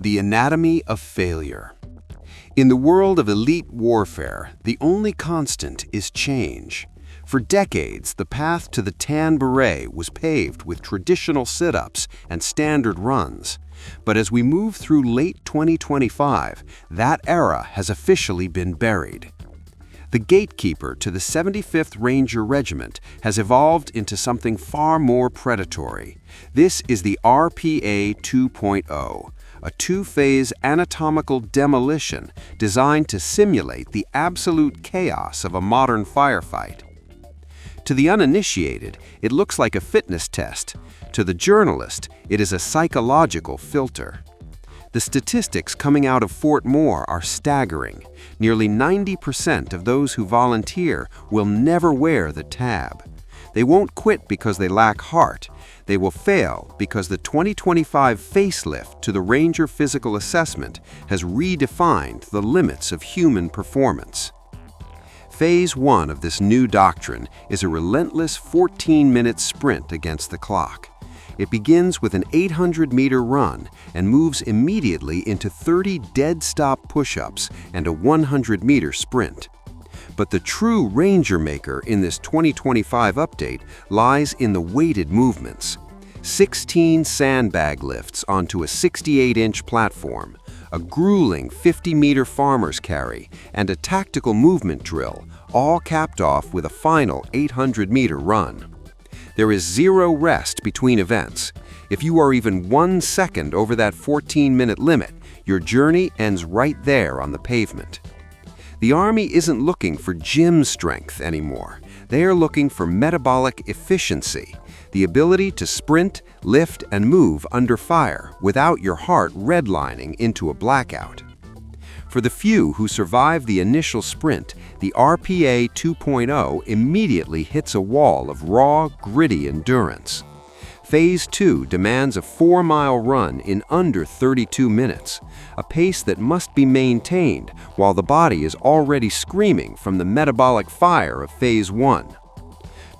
The anatomy of failure. In the world of elite warfare, the only constant is change. For decades, the path to the tan beret was paved with traditional sit-ups and standard runs. But as we move through late 2025, that era has officially been buried. The gatekeeper to the 75th Ranger Regiment has evolved into something far more predatory. This is the RPA 2.0, a two-phase anatomical demolition designed to simulate the absolute chaos of a modern firefight. To the uninitiated, it looks like a fitness test. To the journalist, it is a psychological filter. The statistics coming out of Fort Moore are staggering. Nearly 90% of those who volunteer will never wear the tab. They won't quit because they lack heart. They will fail because the 2025 facelift to the Ranger Physical Assessment has redefined the limits of human performance. Phase 1 of this new doctrine is a relentless 14-minute sprint against the clock. It begins with an 800-meter run and moves immediately into 30 dead-stop push-ups and a 100-meter sprint. But the true Ranger maker in this 2025 update lies in the weighted movements. 16 sandbag lifts onto a 68-inch platform, a grueling 50-meter farmer's carry, and a tactical movement drill, all capped off with a final 800-meter run. There is zero rest between events. If you are even 1 second over that 14-minute limit, your journey ends right there on the pavement. The Army isn't looking for gym strength anymore. They are looking for metabolic efficiency, the ability to sprint, lift, and move under fire without your heart redlining into a blackout. For the few who survive the initial sprint, the RPA 2.0 immediately hits a wall of raw, gritty endurance. Phase 2 demands a 4-mile run in under 32 minutes, a pace that must be maintained while the body is already screaming from the metabolic fire of Phase 1.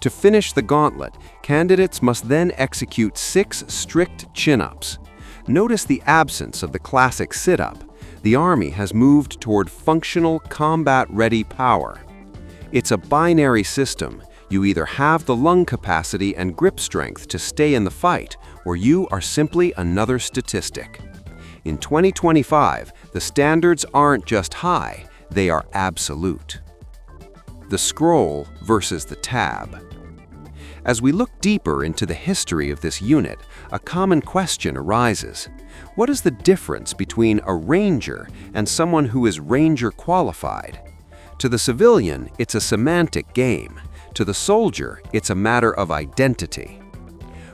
To finish the gauntlet, candidates must then execute 6 strict chin-ups. Notice the absence of the classic sit-up. The Army has moved toward functional, combat-ready power. It's a binary system. You either have the lung capacity and grip strength to stay in the fight, or you are simply another statistic. In 2025, the standards aren't just high, they are absolute. The scroll versus the tab. As we look deeper into the history of this unit, a common question arises. What is the difference between a Ranger and someone who is Ranger qualified? To the civilian, it's a semantic game. To the soldier, it's a matter of identity.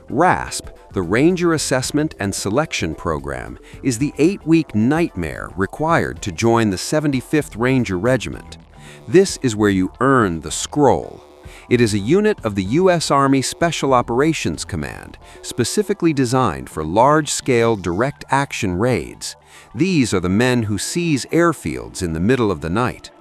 RASP, the Ranger Assessment and Selection Program, is the 8-week nightmare required to join the 75th Ranger Regiment. This is where you earn the scroll. It is a unit of the U.S. Army Special Operations Command, specifically designed for large-scale direct action raids. These are the men who seize airfields in the middle of the night.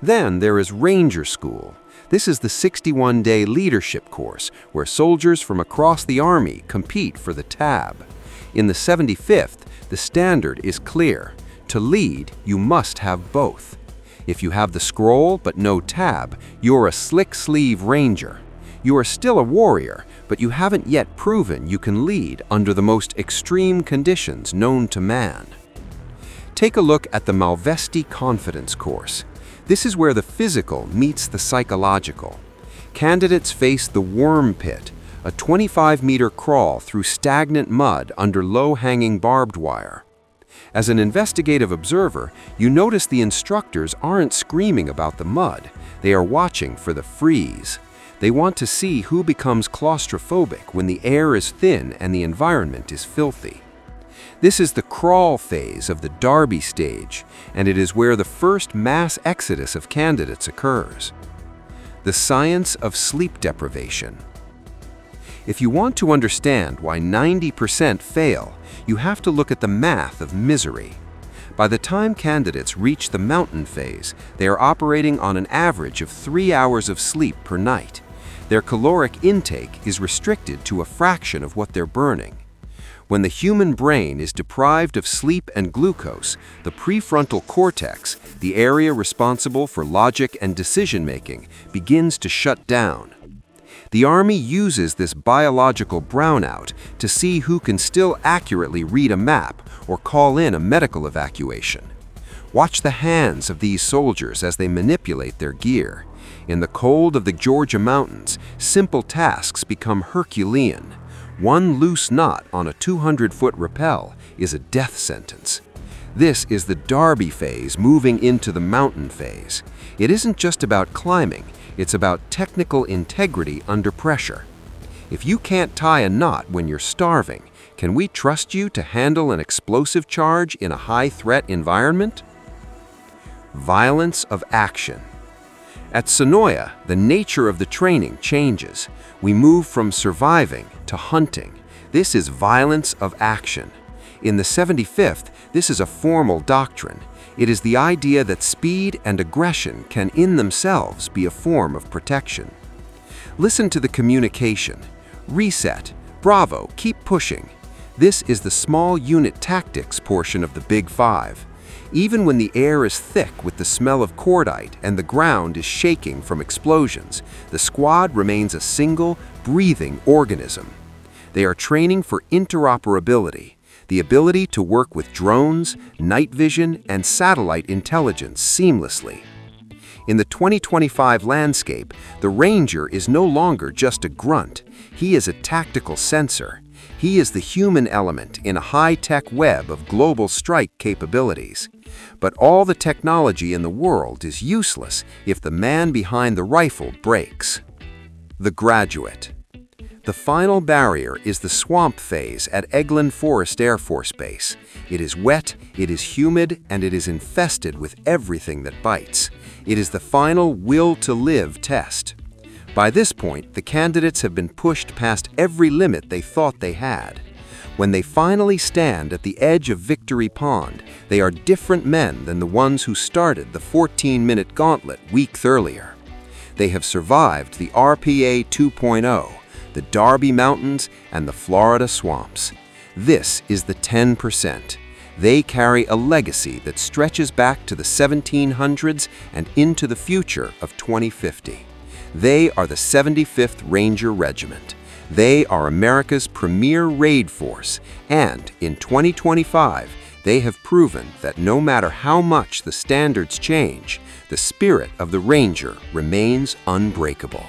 Then there is Ranger School. This is the 61-day leadership course where soldiers from across the Army compete for the tab. In the 75th, the standard is clear. To lead, you must have both. If you have the scroll but no tab, you're a slick-sleeve Ranger. You are still a warrior, but you haven't yet proven you can lead under the most extreme conditions known to man. Take a look at the Malvesti Confidence Course. This is where the physical meets the psychological. Candidates face the worm pit, a 25-meter crawl through stagnant mud under low-hanging barbed wire. As an investigative observer, you notice the instructors aren't screaming about the mud. They are watching for the freeze. They want to see who becomes claustrophobic when the air is thin and the environment is filthy. This is the crawl phase of the Derby stage, and it is where the first mass exodus of candidates occurs. The science of sleep deprivation. If you want to understand why 90% fail, you have to look at the math of misery. By the time candidates reach the mountain phase, they are operating on an average of 3 hours of sleep per night. Their caloric intake is restricted to a fraction of what they're burning. When the human brain is deprived of sleep and glucose, the prefrontal cortex, the area responsible for logic and decision-making, begins to shut down. The Army uses this biological brownout to see who can still accurately read a map or call in a medical evacuation. Watch the hands of these soldiers as they manipulate their gear. In the cold of the Georgia mountains, simple tasks become Herculean. One loose knot on a 200-foot rappel is a death sentence. This is the Derby phase moving into the mountain phase. It isn't just about climbing, it's about technical integrity under pressure. If you can't tie a knot when you're starving, can we trust you to handle an explosive charge in a high-threat environment? Violence of action. At Sonoya, the nature of the training changes. We move from surviving to hunting. This is violence of action. In the 75th, this is a formal doctrine. It is the idea that speed and aggression can in themselves be a form of protection. Listen to the communication. Reset. Bravo, keep pushing. This is the small unit tactics portion of the Big Five. Even when the air is thick with the smell of cordite and the ground is shaking from explosions, the squad remains a single, breathing organism. They are training for interoperability, the ability to work with drones, night vision, and satellite intelligence seamlessly. In the 2025 landscape, the Ranger is no longer just a grunt. He is a tactical sensor. He is the human element in a high-tech web of global strike capabilities. But all the technology in the world is useless if the man behind the rifle breaks. The graduate. The final barrier is the swamp phase at Eglin Forest Air Force Base. It is wet, it is humid, and it is infested with everything that bites. It is the final will-to-live test. By this point, the candidates have been pushed past every limit they thought they had. When they finally stand at the edge of Victory Pond, they are different men than the ones who started the 14-minute gauntlet weeks earlier. They have survived the RPA 2.0, the Derby Mountains, and the Florida swamps. This is the 10%. They carry a legacy that stretches back to the 1700s and into the future of 2050. They are the 75th Ranger Regiment. They are America's premier raid force, and in 2025, they have proven that no matter how much the standards change, the spirit of the Ranger remains unbreakable.